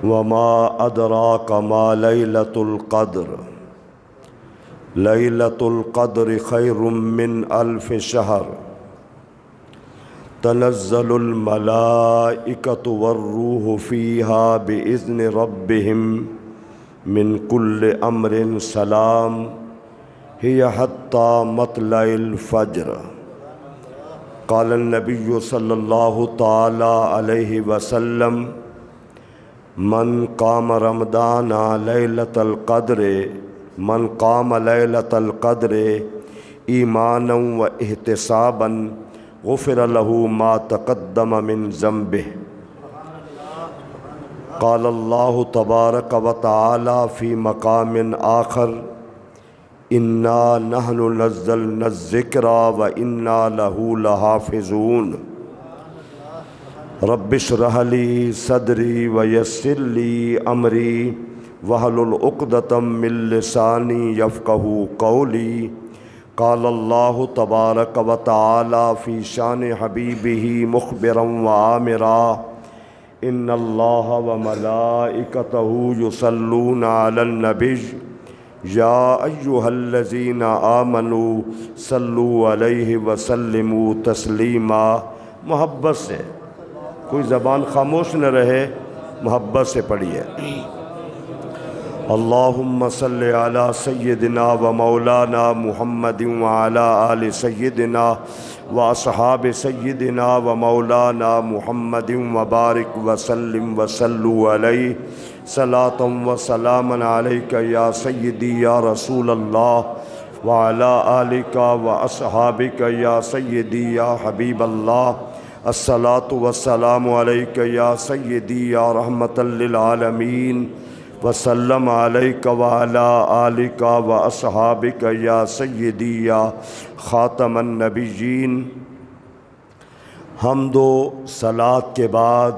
وما ادراک ما لیلۃ القدر لیلۃ القدر خیر من الف شہر تنزل الملائکۃ والروح فیہا بإذن ربہم من کل امر سلام ہی حتی مطلع الفجر۔ قال النبی صلی اللہ تعالی علیہ وسلم من قام رمضان لیلۃ القدر من قام لیلۃ القدر ایمانا و احتسابا غفر له ما تقدم من ذنبه۔ قال اللہ تبارک و تعالی فی مقام آخر انا نحن نزلنا الذکر و انا له لحافظون۔ رب اشرح لی صدری ویسر لی امری واحلل عقدۃ من لسانی یفقہوا قولی۔ قال اللہ تبارک و تعالی فی شان حبیبہ مخبرا وآمرا ان اللہ وملائکتہ یصلون علی النبی یا ایہا الذین آمنوا صلوا علیہ وسلموا تسلیما۔ محبت سے، کوئی زبان خاموش نہ رہے، محبت سے پڑھیے۔ اللہم صلی علی سیدنا و مولانا محمد وعلی آل سیدنا و اصحاب سیدنا و مولانا محمد وبارک وسلم وصلوا علیہ صلاۃ و سلام علیک یا سیدی یا رسول اللہ وعلی آلک و اصحابک یا سیدی یا حبیب اللہ۔ الصلاۃ والسلام علیک یا سیدی یا رحمۃ للعالمین وسلم علیک وعلی آلک و اصحابک یا سیدی یا خاتم النبیین۔ حمد و صلات کے بعد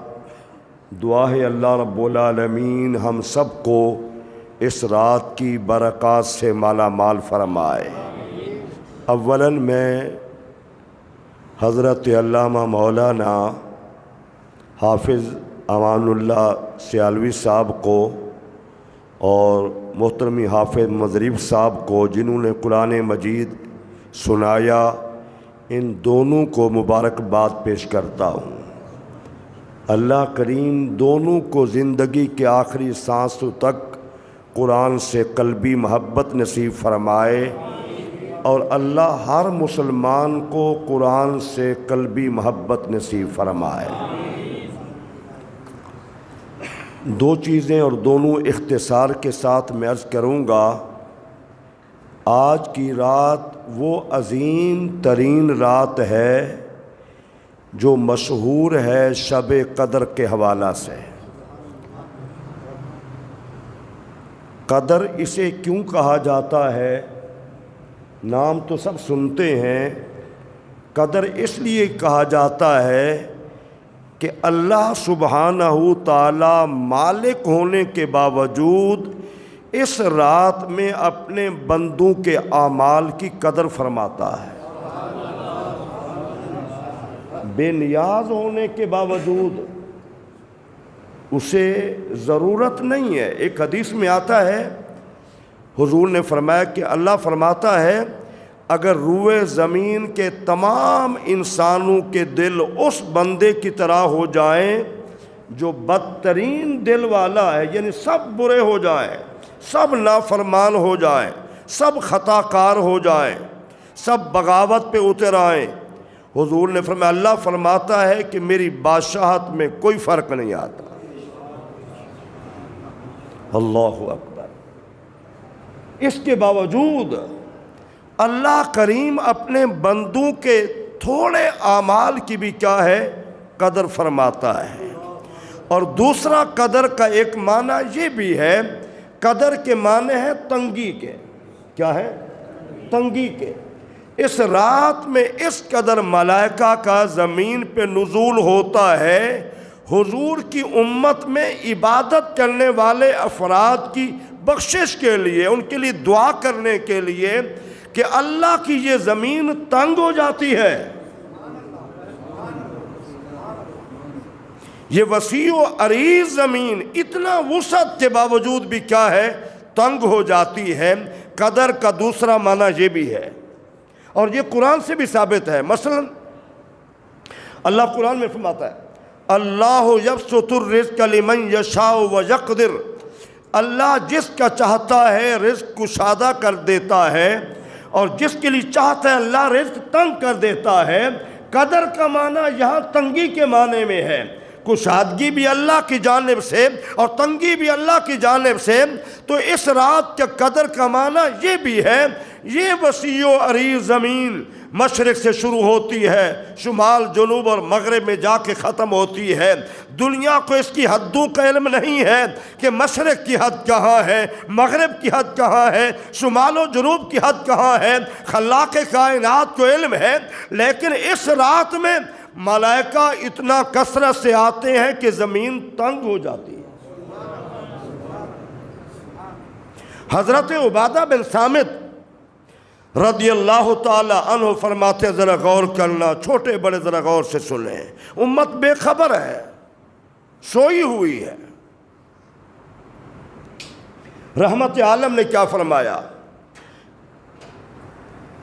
دعا ہے اللہ رب العالمین ہم سب کو اس رات کی برکات سے مالا مال فرمائے۔ اولاً میں حضرت علامہ مولانا حافظ امان اللہ سیالوی صاحب کو اور محترمی حافظ مظریف صاحب کو جنہوں نے قرآن مجید سنایا، ان دونوں کو مبارکباد پیش کرتا ہوں۔ اللہ کریم دونوں کو زندگی کے آخری سانسوں تک قرآن سے قلبی محبت نصیب فرمائے، اور اللہ ہر مسلمان کو قرآن سے قلبی محبت نصیب فرمائے۔ دو چیزیں اور دونوں اختصار کے ساتھ میں عرض کروں گا۔ آج کی رات وہ عظیم ترین رات ہے جو مشہور ہے شب قدر کے حوالہ سے۔ قدر اسے کیوں کہا جاتا ہے؟ نام تو سب سنتے ہیں۔ قدر اس لیے کہا جاتا ہے کہ اللہ سبحانہ تعالی مالک ہونے کے باوجود اس رات میں اپنے بندوں کے اعمال کی قدر فرماتا ہے۔ بے نیاز ہونے کے باوجود اسے ضرورت نہیں ہے۔ ایک حدیث میں آتا ہے، حضور نے فرمایا کہ اللہ فرماتا ہے اگر روئے زمین کے تمام انسانوں کے دل اس بندے کی طرح ہو جائیں جو بدترین دل والا ہے، یعنی سب برے ہو جائیں، سب نافرمان ہو جائیں، سب خطا کار ہو جائیں، سب بغاوت پہ اتر آئیں، حضور نے فرمایا اللہ فرماتا ہے کہ میری بادشاہت میں کوئی فرق نہیں آتا۔ اللہ اکبر۔ اس کے باوجود اللہ کریم اپنے بندوں کے تھوڑے اعمال کی بھی کیا ہے؟ قدر فرماتا ہے۔ اور دوسرا قدر کا ایک معنی یہ بھی ہے، قدر کے معنی ہے تنگی کے۔ کیا ہے؟ تنگی کے۔ اس رات میں اس قدر ملائکہ کا زمین پہ نزول ہوتا ہے، حضور کی امت میں عبادت کرنے والے افراد کی بخشش کے لیے، ان کے لیے دعا کرنے کے لیے کہ اللہ کی یہ زمین تنگ ہو جاتی ہے۔ یہ وسیع و عریض زمین اتنا وسعت کے باوجود بھی کیا ہے؟ تنگ ہو جاتی ہے۔ قدر کا دوسرا معنی یہ بھی ہے، اور یہ قرآن سے بھی ثابت ہے۔ مثلا اللہ قرآن میں فرماتا ہے اللہ یبسط الرزق لمن یشاء ویقدر، اللہ جس کا چاہتا ہے رزق کشادہ کر دیتا ہے، اور جس کے لیے چاہتا ہے اللہ رزق تنگ کر دیتا ہے۔ قدر کا معنی یہاں تنگی کے معنی میں ہے، کشادگی بھی اللہ کی جانب سے اور تنگی بھی اللہ کی جانب سے۔ تو اس رات کے قدر کا معنی یہ بھی ہے، یہ وسیع و عریض زمین مشرق سے شروع ہوتی ہے، شمال جنوب اور مغرب میں جا کے ختم ہوتی ہے۔ دنیا کو اس کی حدوں کا علم نہیں ہے کہ مشرق کی حد کہاں ہے، مغرب کی حد کہاں ہے، شمال و جنوب کی حد کہاں ہے۔ خلاق کائنات کو علم ہے، لیکن اس رات میں ملائکہ اتنا کثرت سے آتے ہیں کہ زمین تنگ ہو جاتی ہے۔ حضرت عبادہ بن صامت رضی اللہ تعالی عنہ فرماتے، ذرا غور کرنا، چھوٹے بڑے ذرا غور سے سنیں، امت بے خبر ہے، سوئی ہوئی ہے۔ رحمت عالم نے کیا فرمایا؟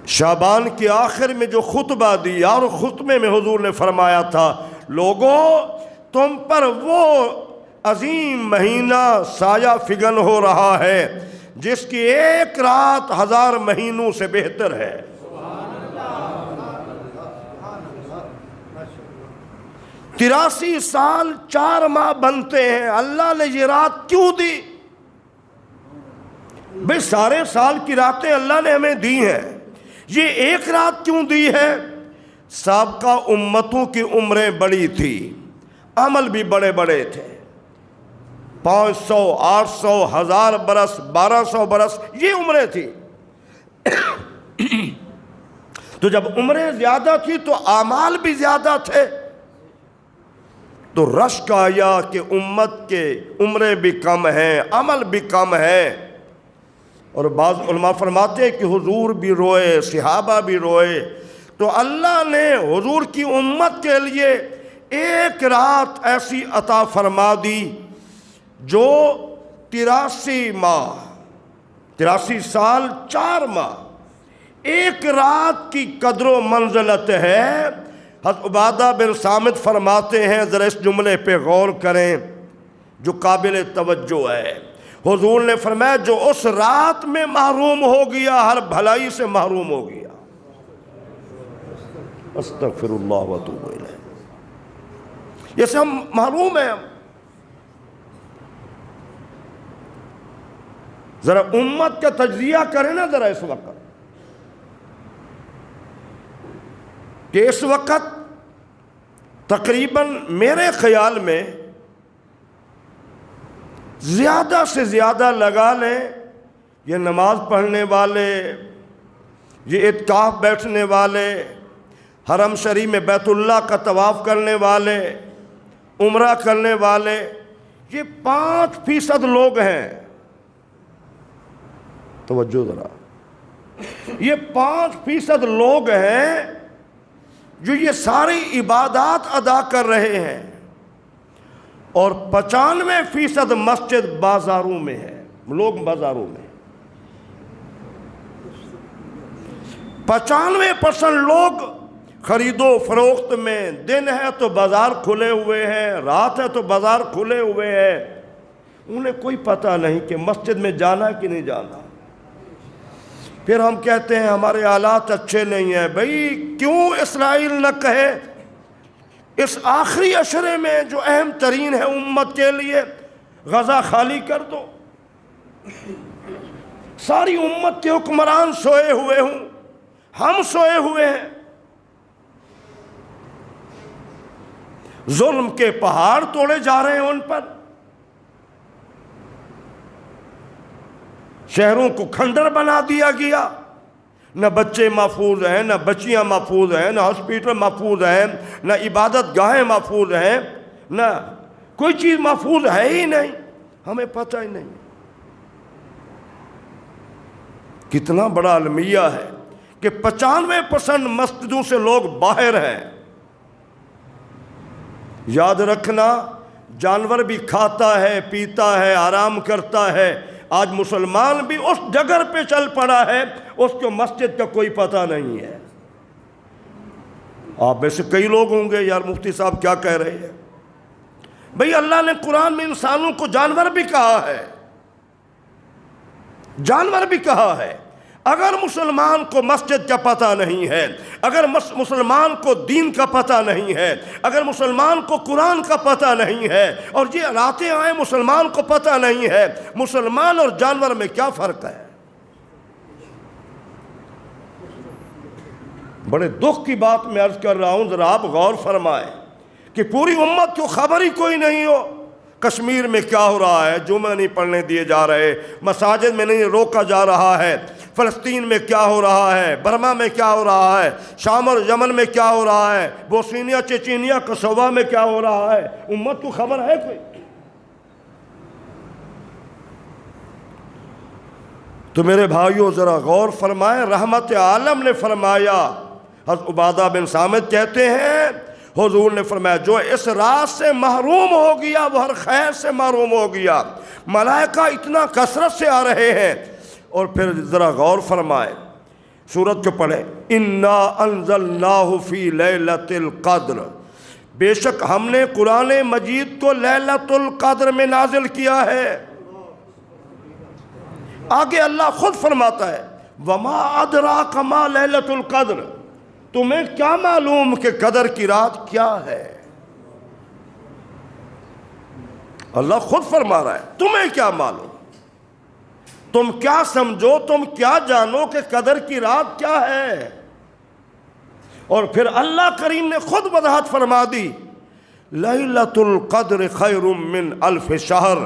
شعبان کے آخر میں جو خطبہ دیا، اور خطبے میں حضور نے فرمایا تھا، لوگو تم پر وہ عظیم مہینہ سایہ فگن ہو رہا ہے جس کی ایک رات 1000 مہینوں سے بہتر ہے۔ 83 سال 4 ماہ بنتے ہیں، اللہ نے یہ رات کیوں دی؟ بھئی سارے سال کی راتیں اللہ نے ہمیں دی ہیں، یہ ایک رات کیوں دی ہے؟ سابقہ امتوں کی عمریں بڑی تھی، عمل بھی بڑے بڑے تھے، 500 800 1000 برس 1200 برس یہ عمریں تھی۔ تو جب عمریں زیادہ تھی تو اعمال بھی زیادہ تھے، تو رشک آیا کہ امت کے عمریں بھی کم ہیں، عمل بھی کم ہے۔ اور بعض علماء فرماتے ہیں کہ حضور بھی روئے، صحابہ بھی روئے۔ تو اللہ نے حضور کی امت کے لیے ایک رات ایسی عطا فرما دی جو 83 سال 4 ماہ ایک رات کی قدر و منزلت ہے۔ حضرت عبادہ بن صامت فرماتے ہیں، ذرا اس جملے پہ غور کریں جو قابل توجہ ہے۔ حضور نے فرمایا جو اس رات میں محروم ہو گیا ہر بھلائی سے محروم ہو گیا۔ استغفر اللہ و اتوب الیہ۔ جیسے ہم محروم ہیں، ذرا امت کا تجزیہ کریں نا ذرا اس وقت، کہ اس وقت تقریباً میرے خیال میں زیادہ سے زیادہ لگا لیں یہ نماز پڑھنے والے، یہ اعتکاف بیٹھنے والے، حرم شریف میں بیت اللہ کا طواف کرنے والے، عمرہ کرنے والے، یہ 5% لوگ ہیں۔ توجہ ذرا، یہ 5% لوگ ہیں جو یہ ساری عبادات ادا کر رہے ہیں، اور 95% مسجد بازاروں میں ہے، لوگ بازاروں میں، 95% لوگ خرید و فروخت میں، دن ہے تو بازار کھلے ہوئے ہیں، رات ہے تو بازار کھلے ہوئے ہیں، انہیں کوئی پتہ نہیں کہ مسجد میں جانا کہ نہیں جانا۔ پھر ہم کہتے ہیں ہمارے حالات اچھے نہیں ہیں۔ بھئی کیوں اسرائیل نہ کہے اس آخری عشرے میں جو اہم ترین ہے امت کے لیے، غزہ خالی کر دو، ساری امت کے حکمران سوئے ہوئے ہوں، ہم سوئے ہوئے ہیں، ظلم کے پہاڑ توڑے جا رہے ہیں ان پر، شہروں کو کھنڈر بنا دیا گیا، نہ بچے محفوظ ہیں، نہ بچیاں محفوظ ہیں، نہ ہاسپیٹل محفوظ ہیں، نہ عبادت گاہیں محفوظ ہیں، نہ کوئی چیز محفوظ ہے ہی نہیں، ہمیں پتہ ہی نہیں۔ کتنا بڑا المیہ ہے کہ 95% مسجدوں سے لوگ باہر ہیں۔ یاد رکھنا جانور بھی کھاتا ہے، پیتا ہے، آرام کرتا ہے۔ آج مسلمان بھی اس ڈگر پہ چل پڑا ہے، اس کو مسجد کا کوئی پتہ نہیں ہے۔ آپ میں سے کئی لوگ ہوں گے یار مفتی صاحب کیا کہہ رہے ہیں؟ بھئی اللہ نے قرآن میں انسانوں کو جانور بھی کہا ہے، جانور بھی کہا ہے۔ اگر مسلمان کو مسجد کا پتہ نہیں ہے، اگر مسلمان کو دین کا پتہ نہیں ہے، اگر مسلمان کو قرآن کا پتہ نہیں ہے، اور یہ راتیں آئیں مسلمان کو پتہ نہیں ہے، مسلمان اور جانور میں کیا فرق ہے؟ بڑے دکھ کی بات میں عرض کر رہا ہوں، ذرا آپ غور فرمائیں کہ پوری امت کو خبر ہی کوئی نہیں ہو کشمیر میں کیا ہو رہا ہے، جمعہ نہیں پڑھنے دیے جا رہے، مساجد میں نہیں روکا جا رہا ہے، فلسطین میں کیا ہو رہا ہے، برما میں کیا ہو رہا ہے، شام اور یمن میں کیا ہو رہا ہے، بوسنیا چیچینیا کوسووا میں کیا ہو رہا ہے، امت کو خبر ہے کوئی؟ تو میرے بھائیوں ذرا غور فرمائیں، رحمت عالم نے فرمایا، حضرت عبادہ بن صامت کہتے ہیں حضور نے فرمایا جو اس رات سے محروم ہو گیا وہ ہر خیر سے محروم ہو گیا۔ ملائکہ اتنا کثرت سے آ رہے ہیں۔ اور پھر ذرا غور فرمائے، سورت کو پڑھیں، انا انزلناہ فی لیلۃ القدر، بے شک ہم نے قرآن مجید کو لیلۃ القدر میں نازل کیا ہے۔ آگے اللہ خود فرماتا ہے وما ادراک ما لیلۃ القدر، تمہیں کیا معلوم کہ قدر کی رات کیا ہے؟ اللہ خود فرما رہا ہے تمہیں کیا معلوم، تم کیا سمجھو، تم کیا جانو کہ قدر کی رات کیا ہے؟ اور پھر اللہ کریم نے خود وضاحت فرما دی لیلۃ القدر خیر من الف شہر،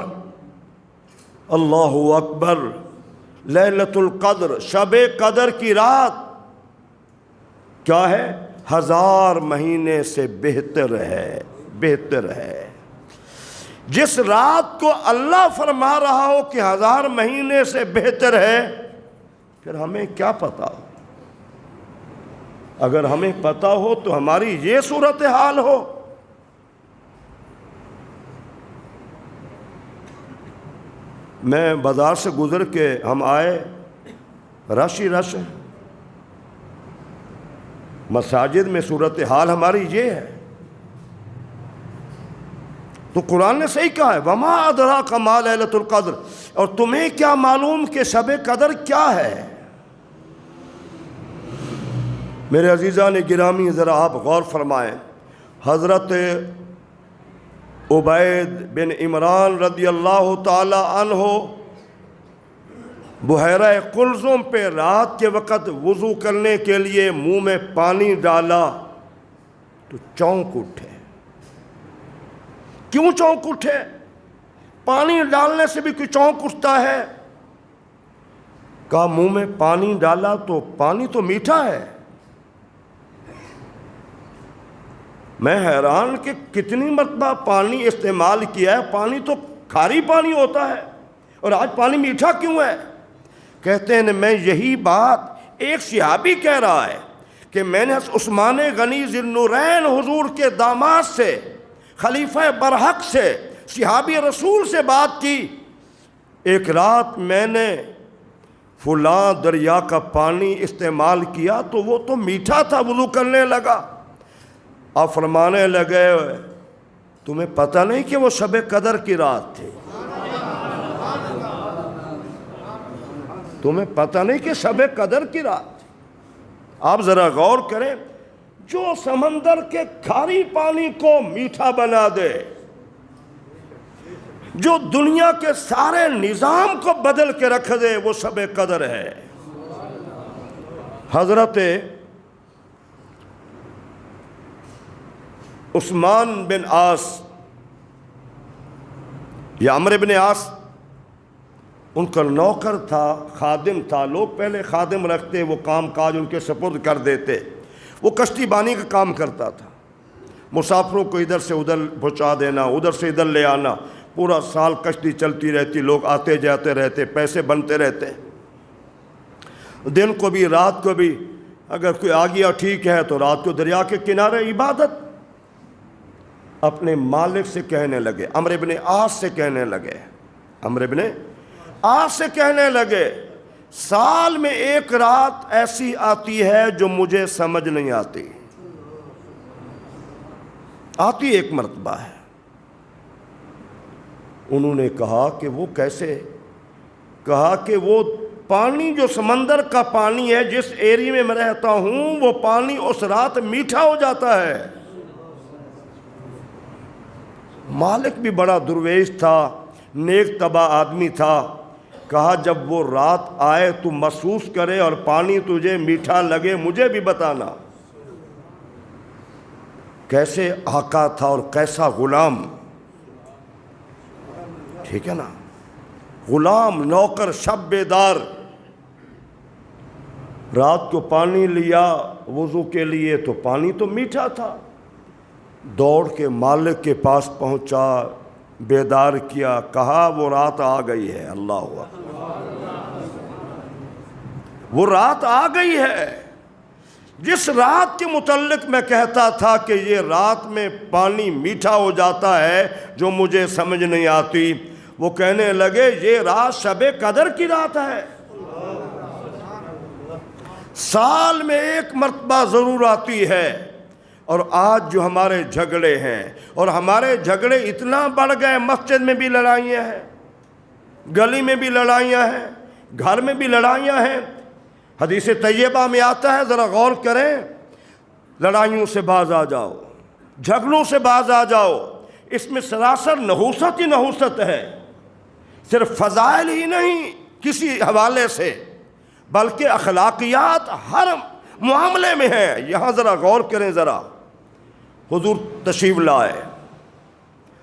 اللہ اکبر۔ لیلۃ القدر شب قدر کی رات کیا ہے؟ 1000 مہینے سے بہتر ہے، بہتر ہے۔ جس رات کو اللہ فرما رہا ہو کہ 1000 مہینے سے بہتر ہے، پھر ہمیں کیا پتا ہو؟ اگر ہمیں پتا ہو تو ہماری یہ صورتحال ہو۔ میں بازار سے گزر کے ہم آئے، رش ہی رش ہے، مساجد میں صورتحال ہماری یہ ہے۔ تو قرآن نے صحیح کہا ہے وما ادراک ما لیلۃ القدر، اور تمہیں کیا معلوم کہ شب قدر کیا ہے؟ میرے عزیزان گرامی ذرا آپ غور فرمائیں، حضرت عبید بن عمران رضی اللہ تعالی عنہ بحیرہ قلزم پہ رات کے وقت وضو کرنے کے لیے منہ میں پانی ڈالا تو چونک اٹھے۔ کیوں چونک اٹھے؟ پانی ڈالنے سے بھی کوئی چونک اٹھتا ہے؟ کہا منہ میں پانی ڈالا تو پانی تو میٹھا ہے۔ میں حیران کہ کتنی مرتبہ پانی استعمال کیا ہے، پانی تو کھاری پانی ہوتا ہے اور آج پانی میٹھا کیوں ہے؟ کہتے ہیں میں یہی بات ایک صحابی کہہ رہا ہے کہ میں نے عثمان غنی ذی النورین حضور کے داماد سے، خلیفہ برحق سے، صحابی رسول سے بات کی، ایک رات میں نے فلاں دریا کا پانی استعمال کیا تو وہ تو میٹھا تھا، وضو کرنے لگا۔ آپ فرمانے لگے تمہیں پتہ نہیں کہ وہ شب قدر کی رات تھی؟ تمہیں پتہ نہیں کہ شب قدر کی رات تھی؟ آپ ذرا غور کریں، جو سمندر کے کھاری پانی کو میٹھا بنا دے، جو دنیا کے سارے نظام کو بدل کے رکھ دے، وہ شب قدر ہے۔ حضرت عثمان بن عاص یا عمرو بن عاص ان کا نوکر تھا، خادم تھا، لوگ پہلے خادم رکھتے، وہ کام کاج ان کے سپرد کر دیتے، وہ کشتی بانی کا کام کرتا تھا، مسافروں کو ادھر سے ادھر پہنچا دینا، ادھر سے ادھر لے آنا، پورا سال کشتی چلتی رہتی، لوگ آتے جاتے رہتے، پیسے بنتے رہتے، دن کو بھی رات کو بھی، اگر کوئی آ گیا ٹھیک ہے تو رات کو دریا کے کنارے عبادت۔ اپنے مالک سے کہنے لگے، عمرو ابن عاص سے کہنے لگے، عمرو ابن عاص سے کہنے لگے سال میں ایک رات ایسی آتی ہے جو مجھے سمجھ نہیں آتی، آتی ایک مرتبہ ہے۔ انہوں نے کہا کہ وہ کیسے؟ کہا کہ وہ پانی جو سمندر کا پانی ہے جس ایری میں رہتا ہوں، وہ پانی اس رات میٹھا ہو جاتا ہے۔ مالک بھی بڑا درویش تھا، نیک طبع آدمی تھا۔ کہا جب وہ رات آئے تو محسوس کرے اور پانی تجھے میٹھا لگے مجھے بھی بتانا۔ کیسے آقا تھا اور کیسا غلام، ٹھیک ہے نا، غلام، نوکر، شب بیدار۔ رات کو پانی لیا وضو کے لیے تو پانی تو میٹھا تھا، دوڑ کے مالک کے پاس پہنچا، بیدار کیا، کہا وہ رات آ گئی ہے۔ اللہ اکبر، وہ رات آ گئی ہے جس رات کے متعلق میں کہتا تھا کہ یہ رات میں پانی میٹھا ہو جاتا ہے جو مجھے سمجھ نہیں آتی۔ وہ کہنے لگے یہ رات شب قدر کی رات ہے، سال میں ایک مرتبہ ضرور آتی ہے۔ اور آج جو ہمارے جھگڑے ہیں، اور ہمارے جھگڑے اتنا بڑھ گئے، مسجد میں بھی لڑائیاں ہیں، گلی میں بھی لڑائیاں ہیں، گھر میں بھی لڑائیاں ہیں۔ حدیث طیبہ میں آتا ہے، ذرا غور کریں، لڑائیوں سے باز آ جاؤ، جھگڑوں سے باز آ جاؤ۔ اس میں سراسر نحوست ہی نحوست ہے، صرف فضائل ہی نہیں کسی حوالے سے، بلکہ اخلاقیات ہر معاملے میں ہے۔ یہاں ذرا غور کریں، ذرا حضور تشریف لائے،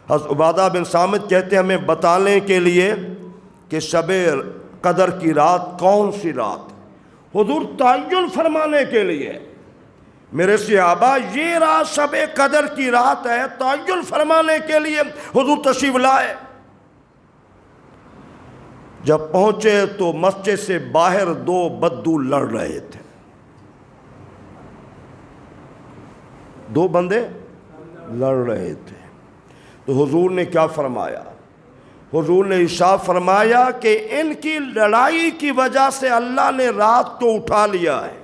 حضرت عبادہ بن صامت کہتے ہیں ہمیں بتانے کے لیے کہ شب قدر کی رات کون سی رات، حضور تعین فرمانے کے لیے، میرے صحابہ یہ رات شب قدر کی رات ہے، تعین فرمانے کے لیے حضور تشریف لائے۔ جب پہنچے تو مسجد سے باہر دو بدو لڑ رہے تھے، دو بندے لڑ رہے تھے۔ تو حضور نے کیا فرمایا؟ حضور نے ارشاد فرمایا کہ ان کی لڑائی کی وجہ سے اللہ نے رات کو اٹھا لیا ہے۔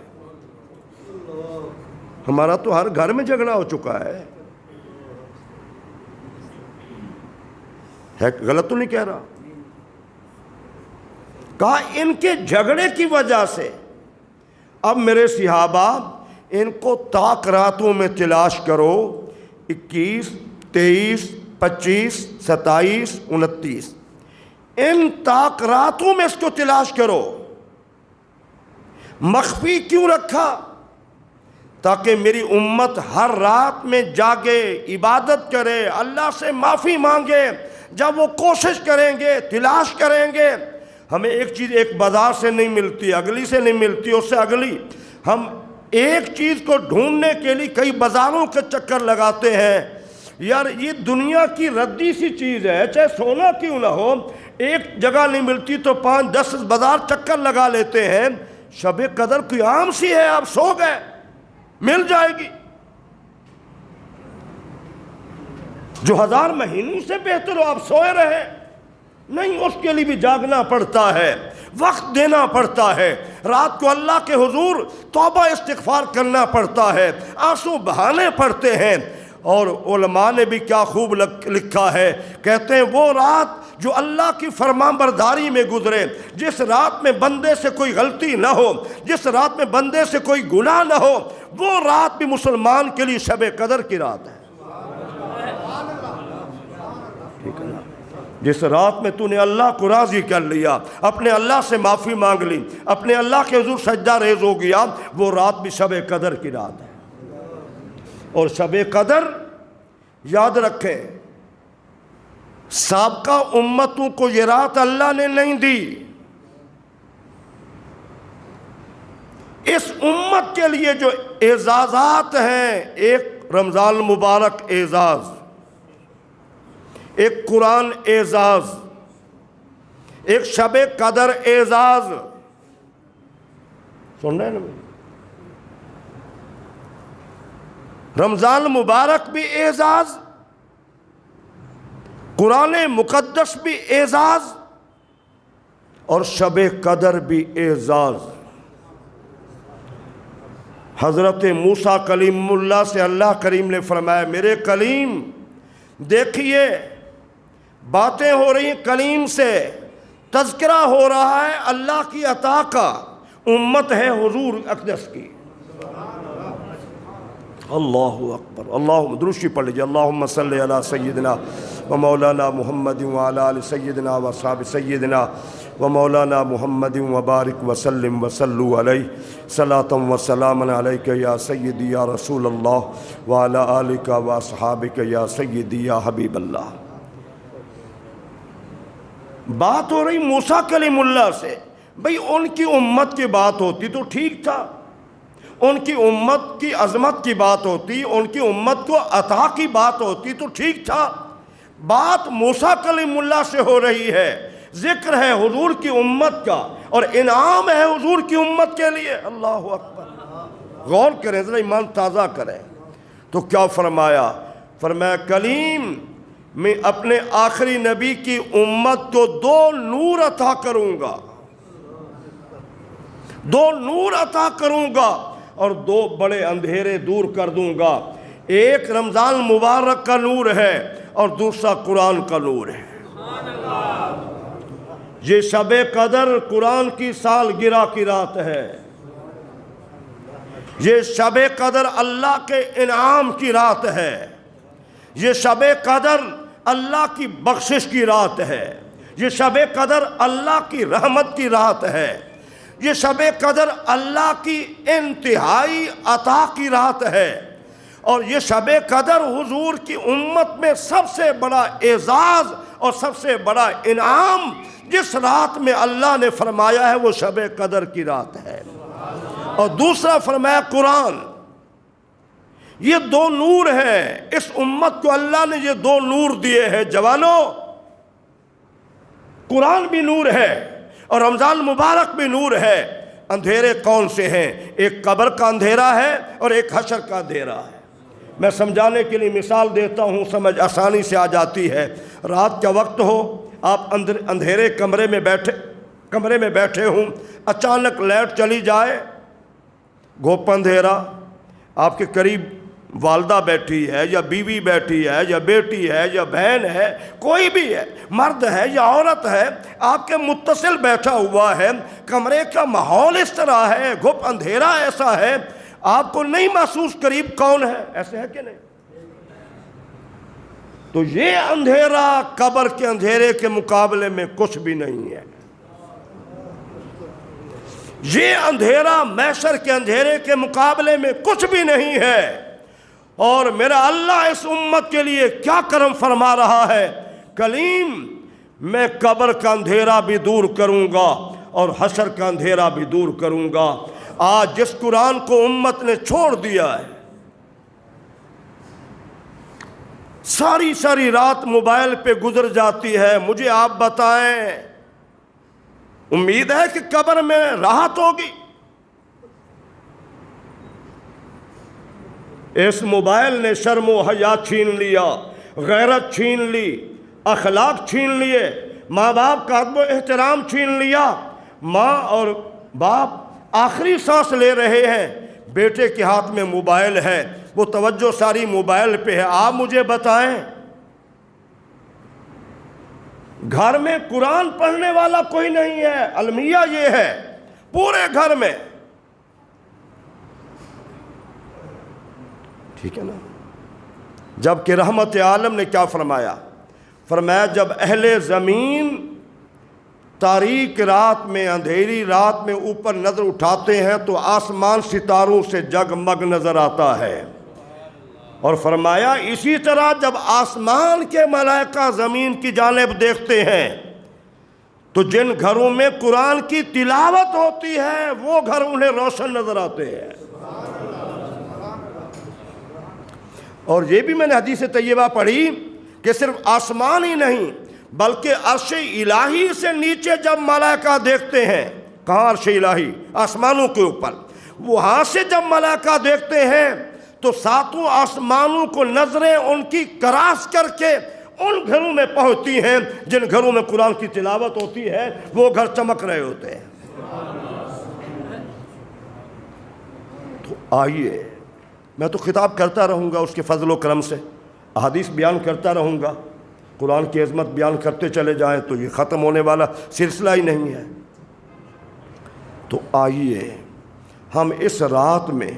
ہمارا تو ہر گھر میں جھگڑا ہو چکا ہے، غلط تو نہیں کہہ رہا؟ کہا ان کے جھگڑے کی وجہ سے۔ اب میرے صحابہ ان کو طاق راتوں میں تلاش کرو، 21، 23، 25، 27، 29، ان طاق راتوں میں اس کو تلاش کرو۔ مخفی کیوں رکھا؟ تاکہ میری امت ہر رات میں جاگے، عبادت کرے، اللہ سے معافی مانگے۔ جب وہ کوشش کریں گے، تلاش کریں گے، ہمیں ایک چیز ایک بازار سے نہیں ملتی، اگلی سے نہیں ملتی، اس سے اگلی، ہم ایک چیز کو ڈھونڈنے کے لیے کئی بازاروں کے چکر لگاتے ہیں۔ یار یہ دنیا کی ردی سی چیز ہے، چاہے سونا کیوں نہ ہو، ایک جگہ نہیں ملتی تو 5-10 بازار چکر لگا لیتے ہیں۔ شب قدر کوئی عام سی ہے، آپ سو گئے، مل جائے گی۔ جو 1000 مہینوں سے بہتر ہو، آپ سوئے رہے نہیں، اس کے لیے بھی جاگنا پڑتا ہے، وقت دینا پڑتا ہے، رات کو اللہ کے حضور توبہ استغفار کرنا پڑتا ہے، آنسو بہانے پڑتے ہیں۔ اور علماء نے بھی کیا خوب لکھا ہے، کہتے ہیں وہ رات جو اللہ کی فرمان برداری میں گزرے، جس رات میں بندے سے کوئی غلطی نہ ہو، جس رات میں بندے سے کوئی گناہ نہ ہو، وہ رات بھی مسلمان کے لیے شب قدر کی رات ہے۔ ٹھیک ہے نا؟ جس رات میں تو نے اللہ کو راضی کر لیا، اپنے اللہ سے معافی مانگ لی، اپنے اللہ کے حضور سجدہ ریز ہو گیا، وہ رات بھی شب قدر کی رات ہے۔ اور شب قدر یاد رکھیں، سابقہ امتوں کو یہ رات اللہ نے نہیں دی، اس امت کے لیے جو اعزازات ہیں، ایک رمضان المبارک اعزاز، ایک قرآن اعزاز، ایک شب قدر اعزاز، سن رہے ہیں نا؟ رمضان مبارک بھی اعزاز، قرآن مقدس بھی اعزاز اور شب قدر بھی اعزاز۔ حضرت موسیٰ کلیم اللہ سے اللہ کریم نے فرمایا میرے کلیم دیکھیے باتیں ہو رہی ہیں کلیم سے، تذکرہ ہو رہا ہے اللہ کی عطا کا، امت ہے حضور اقدس کی۔ اللہ اکبر، اللہ درود پڑھ لیجیے، اللہم صلی علی سیدنا و مولانا محمد وعلی آل سیدنا و اصحاب سیدنا و مولانا محمد وبارک وسلم وصلوا علیہ صلاۃ و سلام علیک یا سیدی یا رسول اللہ وعلی آلک و اصحابک یا سیدی یا حبیب اللہ۔ بات ہو رہی موسیٰ کلیم اللہ سے، بھئی ان کی امت کی بات ہوتی تو ٹھیک تھا، ان کی امت کی عظمت کی بات ہوتی، ان کی امت کو عطا کی بات ہوتی تو ٹھیک تھا۔ بات موسیٰ کلیم اللہ سے ہو رہی ہے، ذکر ہے حضور کی امت کا اور انعام ہے حضور کی امت کے لیے۔ اللہ اکبر، غور کریں ذرا، ایمان تازہ کریں۔ تو کیا فرمایا؟ فرمایا کلیم میں اپنے آخری نبی کی امت کو 2 نور عطا کروں گا، 2 نور عطا کروں گا اور 2 بڑے اندھیرے دور کر دوں گا۔ ایک رمضان مبارک کا نور ہے اور دوسرا قرآن کا نور ہے۔ یہ شب قدر قرآن کی سالگرہ کی رات ہے، یہ شب قدر اللہ کے انعام کی رات ہے، یہ شب قدر اللہ کی بخشش کی رات ہے، یہ شب قدر اللہ کی رحمت کی رات ہے، یہ شب قدر اللہ کی انتہائی عطا کی رات ہے، اور یہ شب قدر حضور کی امت میں سب سے بڑا اعزاز اور سب سے بڑا انعام جس رات میں اللہ نے فرمایا ہے وہ شب قدر کی رات ہے۔ اور دوسرا فرمایا قرآن، یہ 2 نور ہیں، اس امت کو اللہ نے یہ 2 نور دیے ہیں۔ جوانوں، قرآن بھی نور ہے اور رمضان مبارک بھی نور ہے۔ اندھیرے کون سے ہیں؟ ایک قبر کا اندھیرا ہے اور ایک حشر کا اندھیرا ہے۔ میں سمجھانے کے لیے مثال دیتا ہوں، سمجھ آسانی سے آ جاتی ہے۔ رات کا وقت ہو، آپ اندھیرے کمرے میں بیٹھے ہوں، اچانک لائٹ چلی جائے، گھوپ اندھیرا، آپ کے قریب والدہ بیٹھی ہے یا بیوی بیٹھی ہے یا بیٹی ہے یا بہن ہے، کوئی بھی ہے، مرد ہے یا عورت ہے، آپ کے متصل بیٹھا ہوا ہے، کمرے کا ماحول اس طرح ہے، گھپ اندھیرا ایسا ہے، آپ کو نہیں محسوس قریب کون ہے، ایسے ہے کہ نہیں؟ تو یہ اندھیرا قبر کے اندھیرے کے مقابلے میں کچھ بھی نہیں ہے، یہ اندھیرا محشر کے اندھیرے کے مقابلے میں کچھ بھی نہیں ہے۔ اور میرا اللہ اس امت کے لیے کیا کرم فرما رہا ہے، کلیم میں قبر کا اندھیرا بھی دور کروں گا اور حشر کا اندھیرا بھی دور کروں گا۔ آج جس قرآن کو امت نے چھوڑ دیا ہے، ساری رات موبائل پہ گزر جاتی ہے، مجھے آپ بتائیں امید ہے کہ قبر میں راحت ہوگی؟ اس موبائل نے شرم و حیا چھین لیا، غیرت چھین لی، اخلاق چھین لیے، ماں باپ کا ادب و احترام چھین لیا۔ ماں اور باپ آخری سانس لے رہے ہیں، بیٹے کے ہاتھ میں موبائل ہے، وہ توجہ ساری موبائل پہ ہے۔ آپ مجھے بتائیں، گھر میں قرآن پڑھنے والا کوئی نہیں ہے، المیہ یہ ہے پورے گھر میں، ٹھیک ہے نا؟ جبکہ رحمت عالم نے کیا فرمایا؟ فرمایا جب اہل زمین تاریک رات میں، اندھیری رات میں اوپر نظر اٹھاتے ہیں تو آسمان ستاروں سے جگمگ نظر آتا ہے، اور فرمایا اسی طرح جب آسمان کے ملائکہ زمین کی جانب دیکھتے ہیں تو جن گھروں میں قرآن کی تلاوت ہوتی ہے وہ گھر انہیں روشن نظر آتے ہیں۔ اور یہ بھی میں نے حدیث طیبہ پڑھی کہ صرف آسمان ہی نہیں بلکہ عرش الہی سے نیچے جب ملائکہ دیکھتے ہیں، کہاں عرش الہی؟ آسمانوں کے اوپر، وہاں سے جب ملائکہ دیکھتے ہیں تو 7 آسمانوں کو نظریں ان کی کراس کر کے ان گھروں میں پہنچتی ہیں جن گھروں میں قرآن کی تلاوت ہوتی ہے، وہ گھر چمک رہے ہوتے ہیں۔ تو آئیے، میں تو خطاب کرتا رہوں گا اس کے فضل و کرم سے، احادیث بیان کرتا رہوں گا، قرآن کی عظمت بیان کرتے چلے جائیں تو یہ ختم ہونے والا سلسلہ ہی نہیں ہے۔ تو آئیے ہم اس رات میں،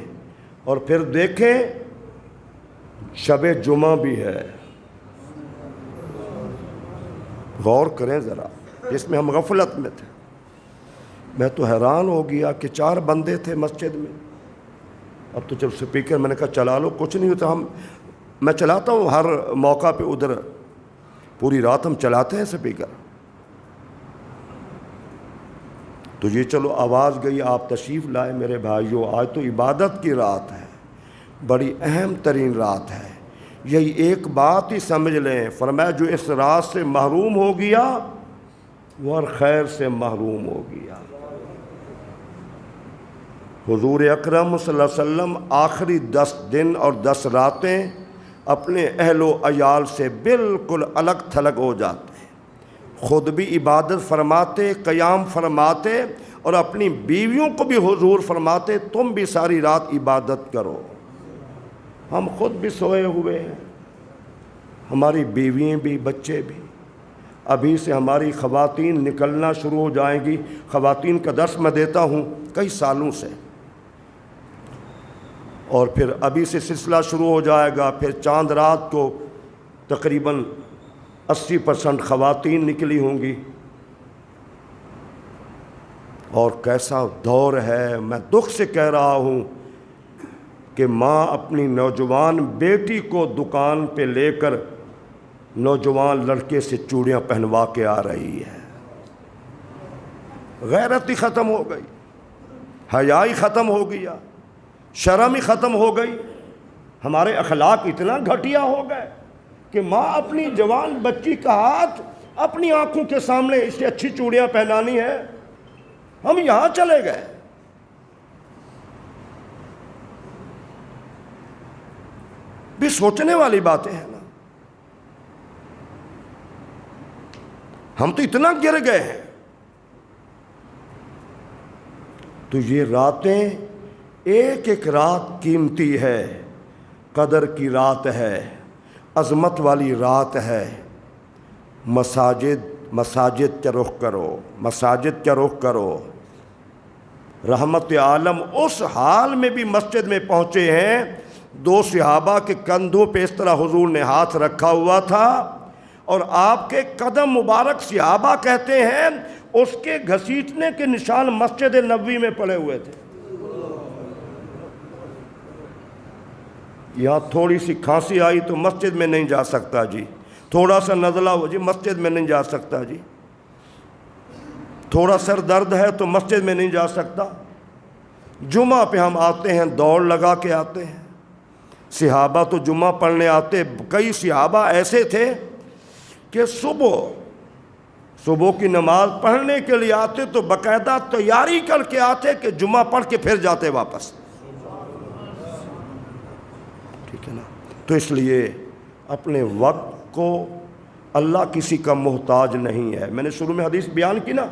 اور پھر دیکھیں شب جمعہ بھی ہے، غور کریں ذرا، جس میں ہم غفلت میں تھے۔ میں تو حیران ہو گیا کہ 4 بندے تھے مسجد میں، اب تو جب سپیکر میں نے کہا چلا لو، کچھ نہیں ہوتا، میں چلاتا ہوں ہر موقع پہ، ادھر پوری رات ہم چلاتے ہیں سپیکر۔ تو یہ چلو آواز گئی، آپ تشریف لائے میرے بھائیو، آج تو عبادت کی رات ہے، بڑی اہم ترین رات ہے۔ یہی ایک بات ہی سمجھ لیں، فرمایا جو اس رات سے محروم ہو گیا وہ ہر خیر سے محروم ہو گیا۔ حضور اکرم صلی اللہ علیہ وسلم آخری 10 دن اور 10 راتیں اپنے اہل و عیال سے بالکل الگ تھلگ ہو جاتے، خود بھی عبادت فرماتے، قیام فرماتے، اور اپنی بیویوں کو بھی حضور فرماتے تم بھی ساری رات عبادت کرو۔ ہم خود بھی سوئے ہوئے ہیں، ہماری بیوییں بھی، بچے بھی۔ ابھی سے ہماری خواتین نکلنا شروع ہو جائیں گی۔ خواتین کا درس میں دیتا ہوں کئی سالوں سے، اور پھر ابھی سے سلسلہ شروع ہو جائے گا۔ پھر چاند رات کو تقریباً 80% خواتین نکلی ہوں گی، اور کیسا دور ہے۔ میں دکھ سے کہہ رہا ہوں کہ ماں اپنی نوجوان بیٹی کو دکان پہ لے کر نوجوان لڑکے سے چوڑیاں پہنوا کے آ رہی ہے۔ غیرت ہی ختم ہو گئی، حیائی ختم ہو گیا، شرم ہی ختم ہو گئی۔ ہمارے اخلاق اتنا گھٹیا ہو گئے کہ ماں اپنی جوان بچی کا ہاتھ اپنی آنکھوں کے سامنے اس سے اچھی چوڑیاں پہنانی ہے، ہم یہاں چلے گئے۔ بھی سوچنے والی باتیں ہیں نا، ہم تو اتنا گر گئے ہیں۔ تو یہ راتیں، ایک ایک رات قیمتی ہے، قدر کی رات ہے، عظمت والی رات ہے۔ مساجد کا رخ کرو، مساجد کا رخ کرو۔ رحمت عالم اس حال میں بھی مسجد میں پہنچے ہیں، 2 صحابہ کے کندھوں پہ اس طرح حضور نے ہاتھ رکھا ہوا تھا، اور آپ کے قدم مبارک صحابہ کہتے ہیں اس کے گھسیٹنے کے نشان مسجد نبوی میں پڑے ہوئے تھے۔ یہاں تھوڑی سی کھانسی آئی تو مسجد میں نہیں جا سکتا جی، تھوڑا سا نزلہ ہو جی مسجد میں نہیں جا سکتا جی، تھوڑا سر درد ہے تو مسجد میں نہیں جا سکتا۔ جمعہ پہ ہم آتے ہیں، دوڑ لگا کے آتے ہیں۔ صحابہ تو جمعہ پڑھنے آتے، کئی صحابہ ایسے تھے کہ صبح کی نماز پڑھنے کے لیے آتے تو باقاعدہ تیاری کر کے آتے کہ جمعہ پڑھ کے پھر جاتے واپس، ٹھیک ہے نا۔ تو اس لیے اپنے وقت کو، اللہ کسی کا محتاج نہیں ہے۔ میں نے شروع میں حدیث بیان کی نا،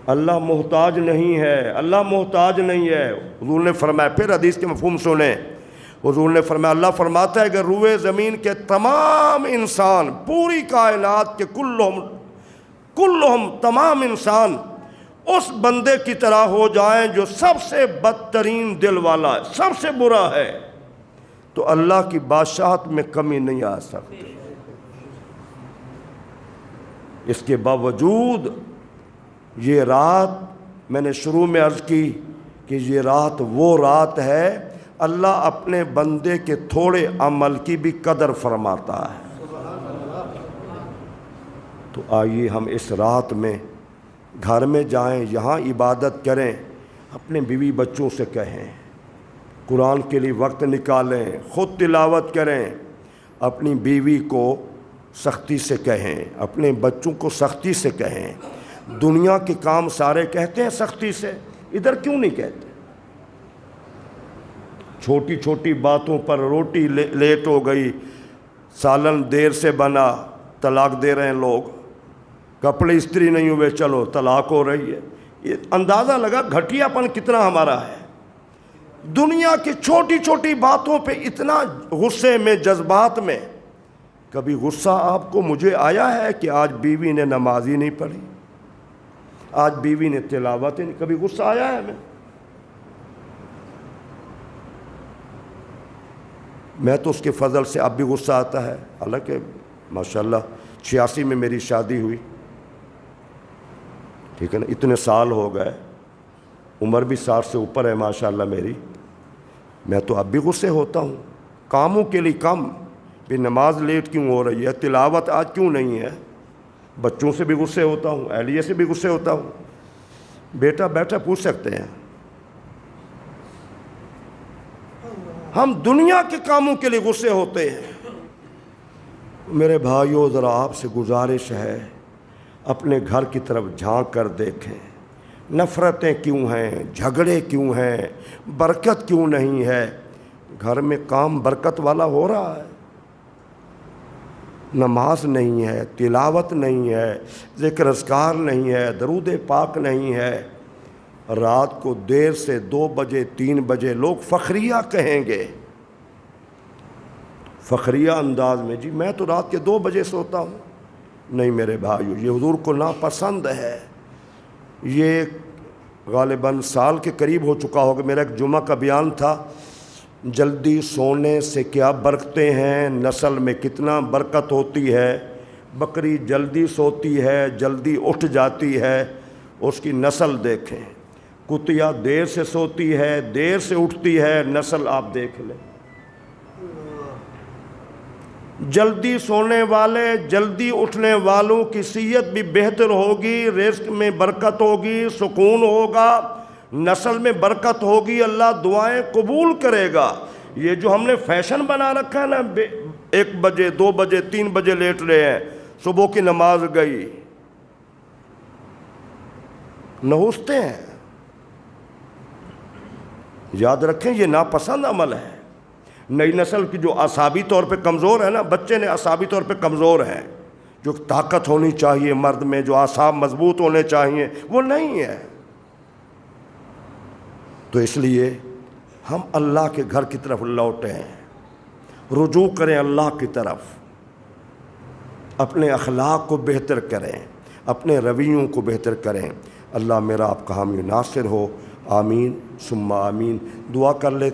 اللہ محتاج نہیں ہے، اللہ محتاج نہیں ہے۔ حضور نے فرمایا، پھر حدیث کے مفہوم سنیں، حضور نے فرمایا، اللہ فرماتا ہے کہ روئے زمین کے تمام انسان، پوری کائنات کے کلہم تمام انسان اس بندے کی طرح ہو جائیں جو سب سے بدترین دل والا ہے، سب سے برا ہے، تو اللہ کی بادشاہت میں کمی نہیں آ سکتی۔ اس کے باوجود یہ رات، میں نے شروع میں عرض کی کہ یہ رات وہ رات ہے اللہ اپنے بندے کے تھوڑے عمل کی بھی قدر فرماتا ہے۔ تو آئیے ہم اس رات میں گھر میں جائیں، یہاں عبادت کریں، اپنے بیوی بچوں سے کہیں، قرآن کے لیے وقت نکالیں، خود تلاوت کریں، اپنی بیوی کو سختی سے کہیں، اپنے بچوں کو سختی سے کہیں۔ دنیا کے کام سارے کہتے ہیں سختی سے، ادھر کیوں نہیں کہتے؟ چھوٹی چھوٹی باتوں پر روٹی لیٹ ہو گئی، سالن دیر سے بنا، طلاق دے رہے ہیں لوگ، کپڑے استری نہیں ہوئے، چلو طلاق ہو رہی ہے۔ یہ اندازہ لگا گھٹیا پن کتنا ہمارا ہے۔ دنیا کی چھوٹی چھوٹی باتوں پہ اتنا غصے میں، جذبات میں۔ کبھی غصہ آپ کو مجھے آیا ہے کہ آج بیوی نے نماز ہی نہیں پڑھی، آج بیوی نے تلاوت ہی نہیں، کبھی غصہ آیا ہے ہمیں؟ میں تو اس کے فضل سے اب بھی غصہ آتا ہے، حالانکہ ماشاءاللہ 86 میں میری شادی ہوئی، ٹھیک ہے نا، اتنے سال ہو گئے، عمر بھی 60 سے اوپر ہے ماشاءاللہ میری، میں تو اب بھی غصے ہوتا ہوں کاموں کے لیے کم، بھی نماز لیٹ کیوں ہو رہی ہے، تلاوت آج کیوں نہیں ہے، بچوں سے بھی غصے ہوتا ہوں، اہلیہ سے بھی غصے ہوتا ہوں۔ بیٹا بیٹھا پوچھ سکتے ہیں، ہم دنیا کے کاموں کے لیے غصے ہوتے ہیں۔ میرے بھائیو، ذرا آپ سے گزارش ہے، اپنے گھر کی طرف جھانک کر دیکھیں، نفرتیں کیوں ہیں، جھگڑے کیوں ہیں، برکت کیوں نہیں ہے؟ گھر میں کام برکت والا ہو رہا ہے، نماز نہیں ہے، تلاوت نہیں ہے، ذکر اذکار نہیں ہے، درود پاک نہیں ہے، رات کو دیر سے 2 بجے 3 بجے لوگ فخریہ کہیں گے، فخریہ انداز میں، جی میں تو رات کے 2 بجے سوتا ہوں۔ نہیں میرے بھائیو، یہ حضور کو ناپسند ہے۔ یہ غالباً سال کے قریب ہو چکا ہوگا، میرا ایک جمعہ کا بیان تھا، جلدی سونے سے کیا برکتیں ہیں، نسل میں کتنا برکت ہوتی ہے۔ بکری جلدی سوتی ہے، جلدی اٹھ جاتی ہے، اس کی نسل دیکھیں۔ کتیا دیر سے سوتی ہے، دیر سے اٹھتی ہے، نسل آپ دیکھ لیں۔ جلدی سونے والے، جلدی اٹھنے والوں کی صحت بھی بہتر ہوگی، رزق میں برکت ہوگی، سکون ہوگا، نسل میں برکت ہوگی، اللہ دعائیں قبول کرے گا۔ یہ جو ہم نے فیشن بنا رکھا ہے نا، 1 بجے 2 بجے 3 بجے لیٹ رہے ہیں، صبح کی نماز گئی، نہوستے ہیں۔ یاد رکھیں یہ ناپسند عمل ہے۔ نئی نسل کی جو اعصابی طور پہ کمزور ہے نا، بچے نے اعصابی طور پہ کمزور ہیں، جو طاقت ہونی چاہیے مرد میں، جو اعصاب مضبوط ہونے چاہیے، وہ نہیں ہے۔ تو اس لیے ہم اللہ کے گھر کی طرف لوٹیں، رجوع کریں اللہ کی طرف، اپنے اخلاق کو بہتر کریں، اپنے رویوں کو بہتر کریں۔ اللہ میرا آپ کا حامی ناصر ہو، آمین ثم آمین۔ دعا کر لے۔